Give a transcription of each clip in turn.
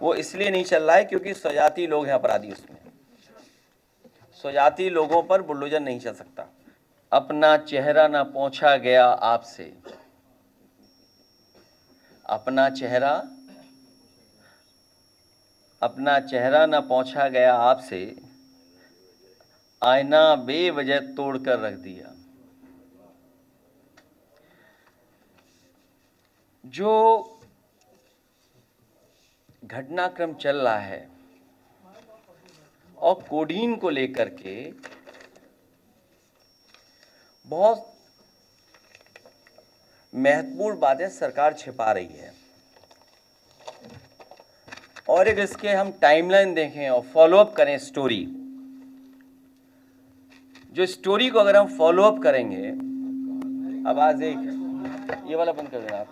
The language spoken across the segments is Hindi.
वो इसलिए नहीं चल रहा है क्योंकि स्वजाति लोग हैं अपराधी, उसमें स्वजाति लोगों पर बुलडोजर नहीं चल सकता। अपना चेहरा ना पोंछा गया आपसे, अपना चेहरा ना पोंछा गया आपसे, आईना बेवजह तोड़कर रख दिया। जो घटनाक्रम चल रहा है और कोडीन को लेकर के बहुत महत्वपूर्ण बातें सरकार छिपा रही है, और एक इसके हम टाइमलाइन देखें और फॉलोअप करें स्टोरी, जो स्टोरी को अगर हम फॉलोअप करेंगे, आवाज एक ये वाला बंद कर देना आप,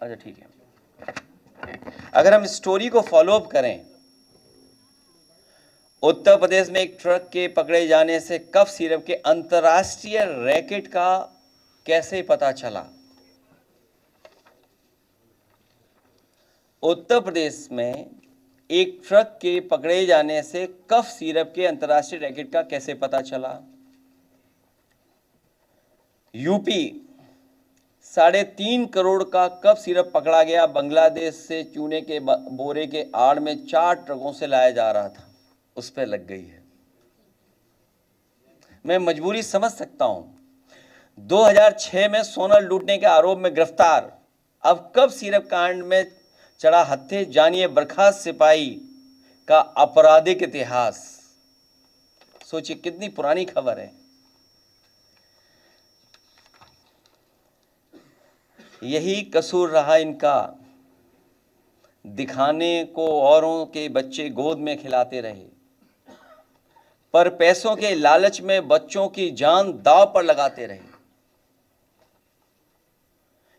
अच्छा ठीक है। अगर हम स्टोरी को फॉलोअप करें, उत्तर प्रदेश में एक ट्रक के पकड़े जाने से कफ सिरप के अंतर्राष्ट्रीय रैकेट का कैसे पता चला। उत्तर प्रदेश में एक ट्रक के पकड़े जाने से कफ सिरप के अंतर्राष्ट्रीय रैकेट का कैसे पता चला। यूपी 3.5 करोड़ का कफ सिरप पकड़ा गया। बांग्लादेश से चूने के बोरे के आड़ में 4 ट्रकों से लाया जा रहा था, उस पर लग गई है। मैं मजबूरी समझ सकता हूं। 2006 में सोना लूटने के आरोप में गिरफ्तार, अब कफ सिरप कांड में चढ़ा हत्थे, जानिए बर्खास्त सिपाही का आपराधिक इतिहास। सोचिए कितनी पुरानी खबर है। यही कसूर रहा इनका, दिखाने को औरों के बच्चे गोद में खिलाते रहे, पर पैसों के लालच में बच्चों की जान दांव पर लगाते रहे।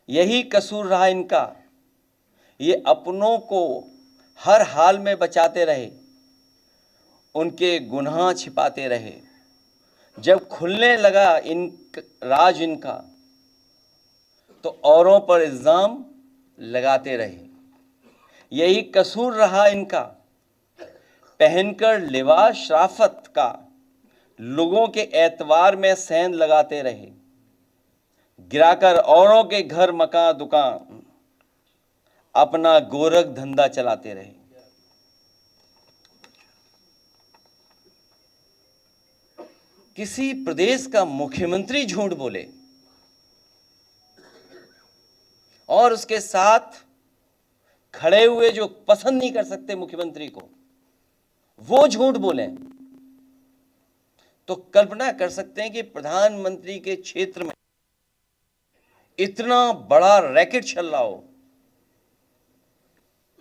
यही कसूर रहा इनका, ये अपनों को हर हाल में बचाते रहे, उनके गुनाह छिपाते रहे। जब खुलने लगा राज इनका, तो औरों पर इल्जाम लगाते रहे। यही कसूर रहा इनका, पहनकर लिबास शराफत का लोगों के एतवार में सेंध लगाते रहे, गिराकर औरों के घर मकान दुकान अपना गोरख धंधा चलाते रहे। किसी प्रदेश का मुख्यमंत्री झूठ बोले और उसके साथ खड़े हुए जो पसंद नहीं कर सकते मुख्यमंत्री को, वो झूठ बोले, तो कल्पना कर सकते हैं कि प्रधानमंत्री के क्षेत्र में इतना बड़ा रैकेट चल रहा हो।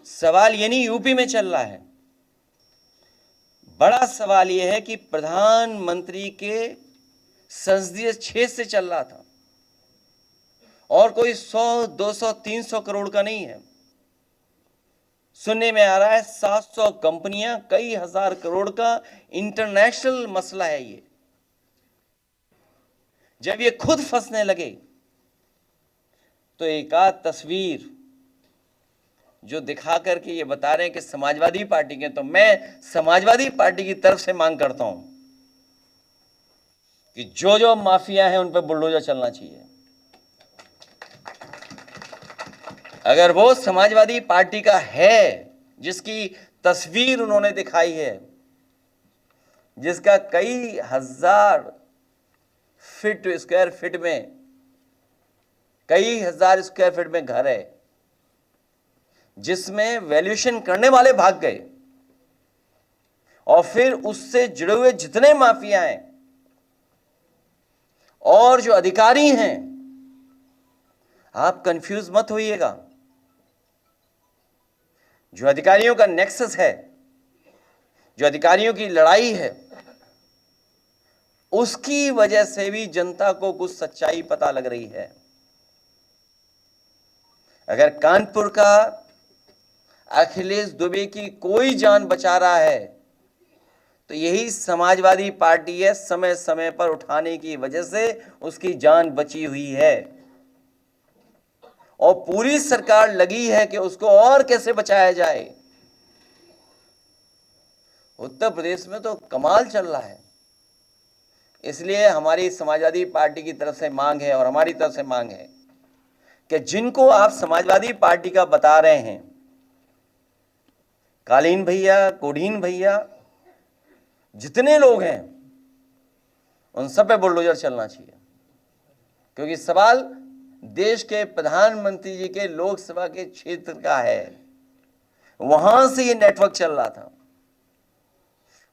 सवाल ये नहीं यूपी में चल रहा है, बड़ा सवाल यह है कि प्रधानमंत्री के संसदीय क्षेत्र से चल रहा था, और कोई 100, 200, 300 करोड़ का नहीं है। सुनने में आ रहा है 700 कंपनियां, कई हजार करोड़ का इंटरनेशनल मसला है ये। जब ये खुद फंसने लगे तो एक आध तस्वीर जो दिखा करके ये बता रहे हैं कि समाजवादी पार्टी के, तो मैं समाजवादी पार्टी की तरफ से मांग करता हूं कि जो जो माफिया हैं उन पर बुलडोजर चलना चाहिए। अगर वो समाजवादी पार्टी का है जिसकी तस्वीर उन्होंने दिखाई है, जिसका कई हजार स्क्वायर फीट में, कई हजार स्क्वायर फीट में घर है, जिसमें वैल्यूएशन करने वाले भाग गए, और फिर उससे जुड़े हुए जितने माफिया हैं और जो अधिकारी हैं, आप कंफ्यूज मत होइएगा। जो अधिकारियों का नेक्सस है, जो अधिकारियों की लड़ाई है, उसकी वजह से भी जनता को कुछ सच्चाई पता लग रही है। अगर कानपुर का अखिलेश दुबे की कोई जान बचा रहा है तो यही समाजवादी पार्टी है। समय समय पर उठाने की वजह से उसकी जान बची हुई है, और पूरी सरकार लगी है कि उसको और कैसे बचाया जाए। उत्तर प्रदेश में तो कमाल चल रहा है। इसलिए हमारी समाजवादी पार्टी की तरफ से मांग है और हमारी तरफ से मांग है कि जिनको आप समाजवादी पार्टी का बता रहे हैं, कालीन भैया, कोडीन भैया, जितने लोग हैं उन सब पे बुलडोजर चलना चाहिए। क्योंकि सवाल देश के प्रधानमंत्री जी के लोकसभा के क्षेत्र का है, वहां से ये नेटवर्क चल रहा था।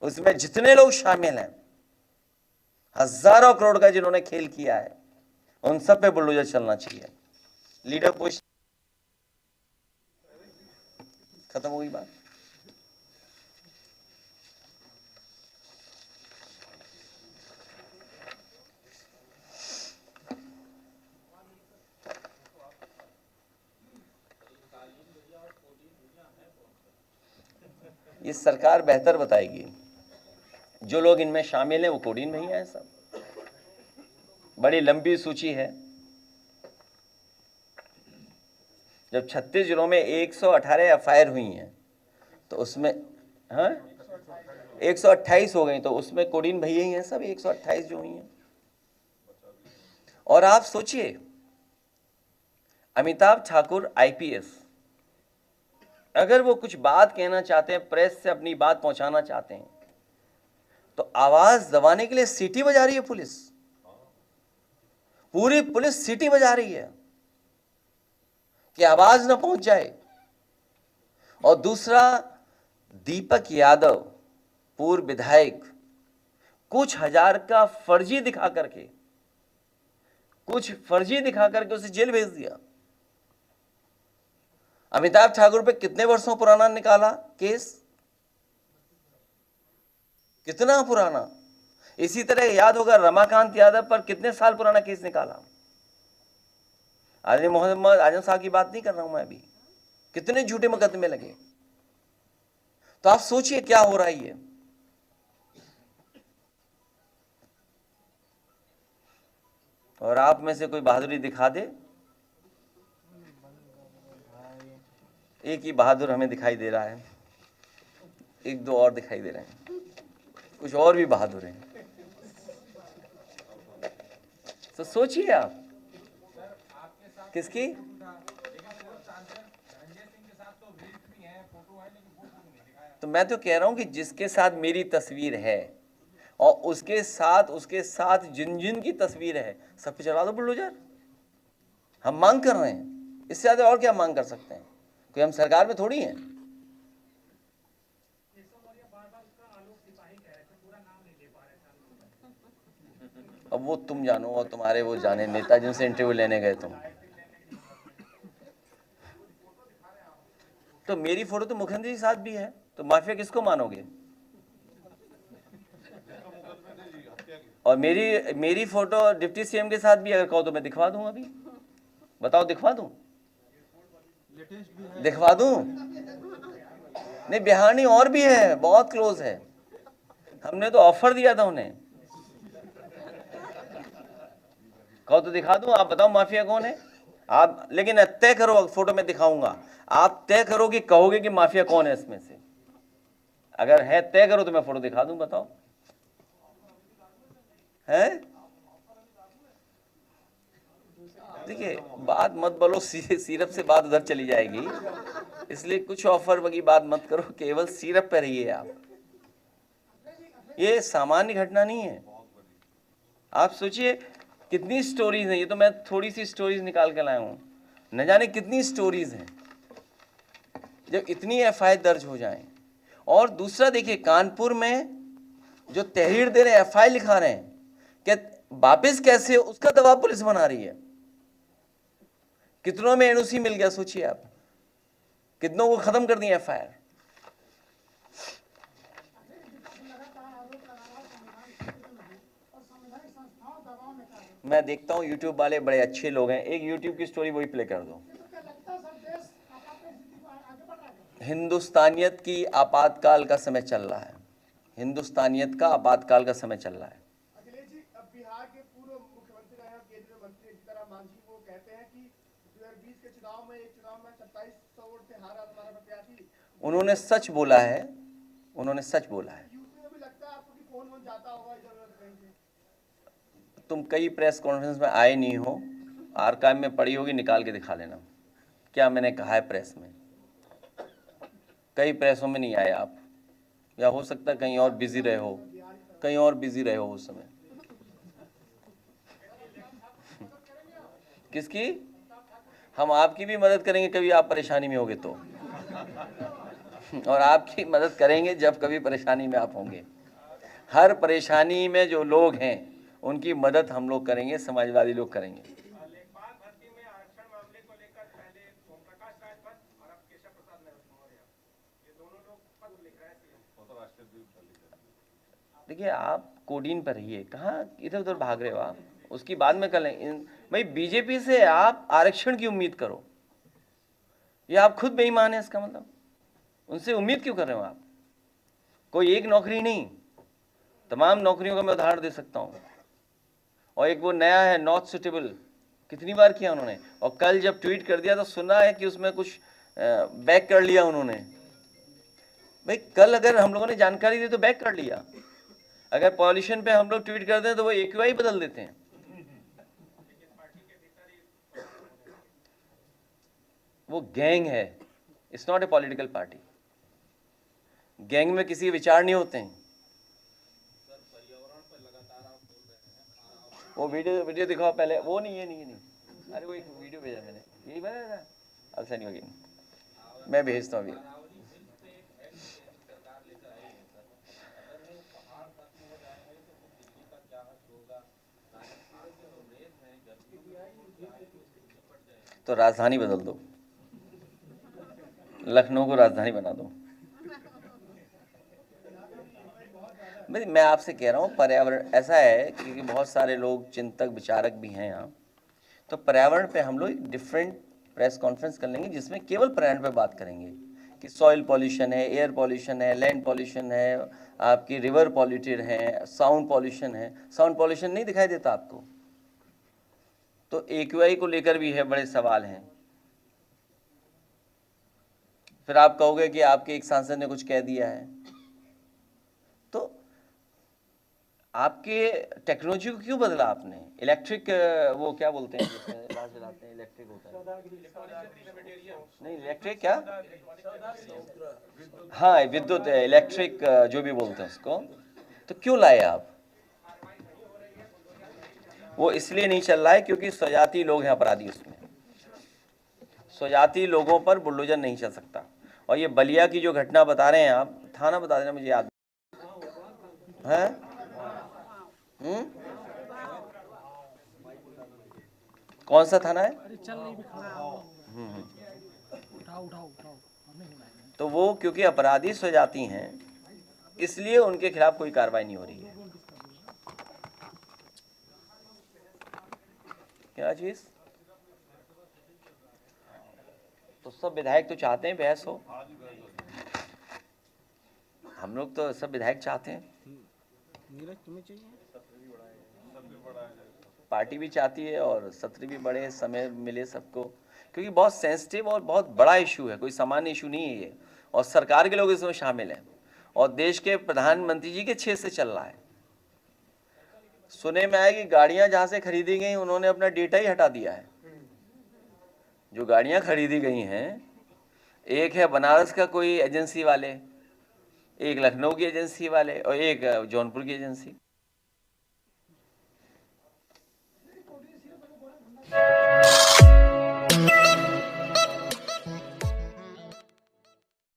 उसमें जितने लोग शामिल हैं, हजारों करोड़ का जिन्होंने खेल किया है, उन सब पे बुलडोजर चलना चाहिए। लीडर पोस्ट खत्म हो गई बात। ये सरकार बेहतर बताएगी। जो लोग इनमें शामिल हैं वो कोडीन भैया हैं सब। बड़ी लंबी सूची है। जब 36 जिलों में 118 एफआईआर हुई हैं तो उसमें 128 हो गई, तो उसमें कोडीन भैया ही हैं सब 128 जो हुई हैं। और आप सोचिए, अमिताभ ठाकुर आईपीएस, अगर वो कुछ बात कहना चाहते हैं, प्रेस से अपनी बात पहुंचाना चाहते हैं, तो आवाज दबाने के लिए सीटी बजा रही है पुलिस। पूरी पुलिस सीटी बजा रही है कि आवाज ना पहुंच जाए। और दूसरा, दीपक यादव पूर्व विधायक कुछ हजार का फर्जी दिखा करके उसे जेल भेज दिया। अमिताभ ठाकुर पे कितने वर्षों पुराना निकाला केस, कितना पुराना। इसी तरह याद होगा रमाकांत यादव पर कितने साल पुराना केस निकाला। आदमी मोहम्मद आजम साहब की बात नहीं कर रहा हूं मैं अभी, कितने झूठे मुकदमे लगे। तो आप सोचिए क्या हो रहा है ये। और आप में से कोई बहादुरी दिखा दे। एक ही बहादुर हमें दिखाई दे रहा है, एक दो और दिखाई दे रहे हैं, कुछ और भी बहादुर हैं। तो सोचिए आप किसकी। तो मैं तो कह रहा हूं कि जिसके साथ मेरी तस्वीर है और उसके साथ जिन जिन की तस्वीर है, सब पे चला दो बुलडोजर। हम मांग कर रहे हैं, इससे ज्यादा और क्या मांग कर सकते हैं। कोई हम सरकार में थोड़ी हैं। अब वो तुम जानो और तुम्हारे वो जाने नेता जिनसे इंटरव्यू लेने गए तुम। तो मेरी फोटो तो मुख्यमंत्री के साथ भी है, तो माफिया किसको मानोगे। और मेरी फोटो डिप्टी सीएम के साथ भी अगर कहो तो मैं दिखवा दूं। अभी बताओ, दिखवा दूं? दिखवा दूं? नहीं, बिहानी और भी है, बहुत क्लोज है। हमने तो ऑफर दिया था उन्हें। कहो तो दिखा दूं। आप बताओ माफिया कौन है आप, लेकिन तय करो, फोटो में दिखाऊंगा। आप तय करो कि कहोगे कि माफिया कौन है इसमें से। अगर है तय करो तो मैं फोटो दिखा दूं, बताओ। है देखिए, बात मत बोलो, सिरप से बात उधर चली जाएगी, इसलिए कुछ ऑफर की बात मत करो, केवल सिरप पे रहिए आप। ये सामान्य घटना नहीं है। आप सोचिए कितनी स्टोरीज हैं। ये तो मैं थोड़ी सी स्टोरीज निकाल के लाया हूं, न जाने कितनी स्टोरीज हैं जब इतनी एफआईआर दर्ज हो जाए। और दूसरा देखिए, कानपुर में जो तहरीर दे रहे हैं, एफआईआर लिखा रहे हैं, क्या वापिस कैसे, उसका दबाव पुलिस बना रही है। कितनों में एनओसी मिल गया, सोचिए आप, कितनों को खत्म कर दिया एफआईआर। मैं देखता हूं यूट्यूब वाले बड़े अच्छे लोग हैं। एक यूट्यूब की स्टोरी वही प्ले कर दो। हिंदुस्तानियत की आपातकाल का समय चल रहा है। हिंदुस्तानियत का आपातकाल का समय चल रहा है। अखिलेश जी, अब बिहार के पूर्व मुख्यमंत्री रहे केंद्रीय मंत्री सीताराम मांझी वो कहते हैं कि 2020 के चुनाव में 2700 वोट से हारा हमारा प्रत्याशी। उन्होंने सच बोला है उन्होंने सच बोला है। यूपी में भी लगता है आपको कि फोन वोन जाता होगा इधर उधर कहीं से? तुम कई प्रेस कॉन्फ्रेंस में आए नहीं हो, आर्काइव में पड़ी होगी, निकाल के दिखा लेना क्या मैंने कहा है प्रेस में। कई प्रेसों में नहीं आए आप, या हो सकता है कहीं और बिजी रहे हो, कहीं और बिजी रहे हो उस समय। किसकी? हम आपकी भी मदद करेंगे कभी आप परेशानी में होगे तो, और आपकी मदद करेंगे जब कभी परेशानी में आप होंगे। हर परेशानी में जो लोग हैं उनकी मदद हम लोग करेंगे, समाजवादी लोग करेंगे। लेखपाल भर्ती में आरक्षण मामले को लेकर पहले ओम प्रकाश राजभर और अब केशव प्रसाद मौर्य, ये दोनों लोग पत्र लिख रहे हैं सीएम। देखिए, आप कोडीन पर रहिए, कहाँ इधर उधर भाग रहे हो आप, उसकी बाद में कर लेंगे। भाई बीजेपी से आप आरक्षण की उम्मीद करो, ये आप खुद बेईमान है, इसका मतलब उनसे उम्मीद क्यों कर रहे हो आप? कोई एक नौकरी नहीं, तमाम नौकरियों का मैं उदाहरण दे सकता हूँ। और एक वो नया है नॉट सुटेबल, कितनी बार किया उन्होंने, और कल जब ट्वीट कर दिया तो सुना है कि उसमें कुछ बैक कर लिया उन्होंने। भाई कल अगर हम लोगों ने जानकारी दी तो बैक कर लिया, अगर पॉल्यूशन पे हम लोग ट्वीट करते हैं तो वो AQI बदल देते हैं। वो गैंग है, it's not a political party. Gang में किसी विचार नहीं होते हैं। वो वीडियो दिखाओ पहले, वो नहीं, ये नहीं। अरे वो एक वीडियो भेजा मैंने, यही बनाया था, अब से नहीं होगी, मैं भेजता हूँ अभी। तो राजधानी बदल दो, लखनऊ को राजधानी बना दो। मैं आपसे कह रहा हूँ, पर्यावरण ऐसा है क्योंकि बहुत सारे लोग चिंतक विचारक भी हैं यहाँ, तो पर्यावरण पे हम लोग एक डिफरेंट प्रेस कॉन्फ्रेंस कर लेंगे जिसमें केवल पर्यावरण पे बात करेंगे कि सॉइल पॉल्यूशन है, एयर पॉल्यूशन है, लैंड पॉल्यूशन है, आपकी रिवर पॉल्यूटेड है, साउंड पॉल्यूशन है। साउंड पॉल्यूशन नहीं दिखाई देता आपको? तो AQI को लेकर भी है, बड़े सवाल हैं। फिर आप कहोगे कि आपके एक सांसद ने कुछ कह दिया है, तो आपके टेक्नोलॉजी को क्यों बदला आपने? इलेक्ट्रिक, वो क्या बोलते हैं जिसमें लाश जलाते हैं, इलेक्ट्रिक होता है, नहीं इलेक्ट्रिक क्या, हाँ विद्युत, इलेक्ट्रिक जो भी बोलते हैं उसको, तो क्यों लाए आप? वो इसलिए नहीं चल रहा है क्योंकि स्वजाति लोग हैं अपराधी, उसमें स्वजाति लोगों पर बुलडोजर नहीं चल सकता। और ये बलिया की जो घटना बता रहे हैं आप, थाना बता देना मुझे याद है। कौन सा थाना है? तो वो क्योंकि अपराधी स्वजाति हैं इसलिए उनके खिलाफ कोई कार्रवाई नहीं हो रही है। क्या चीज? तो सब विधायक तो चाहते हैं बहस हो, हम लोग तो सब विधायक चाहते हैं, पार्टी भी चाहती है और सत्र भी बढ़े, समय मिले सबको, क्योंकि बहुत सेंसिटिव और बहुत बड़ा इशू है, कोई सामान्य इशू नहीं है ये, और सरकार के लोग इसमें शामिल हैं और देश के प्रधानमंत्री जी के क्षेत्र से चल रहा है। सुने में आया कि गाड़ियां जहां से खरीदी गई उन्होंने अपना डेटा ही हटा दिया है। जो गाड़ियां खरीदी गई हैं, एक है बनारस का कोई एजेंसी वाले, एक लखनऊ की एजेंसी वाले और एक जौनपुर की एजेंसी।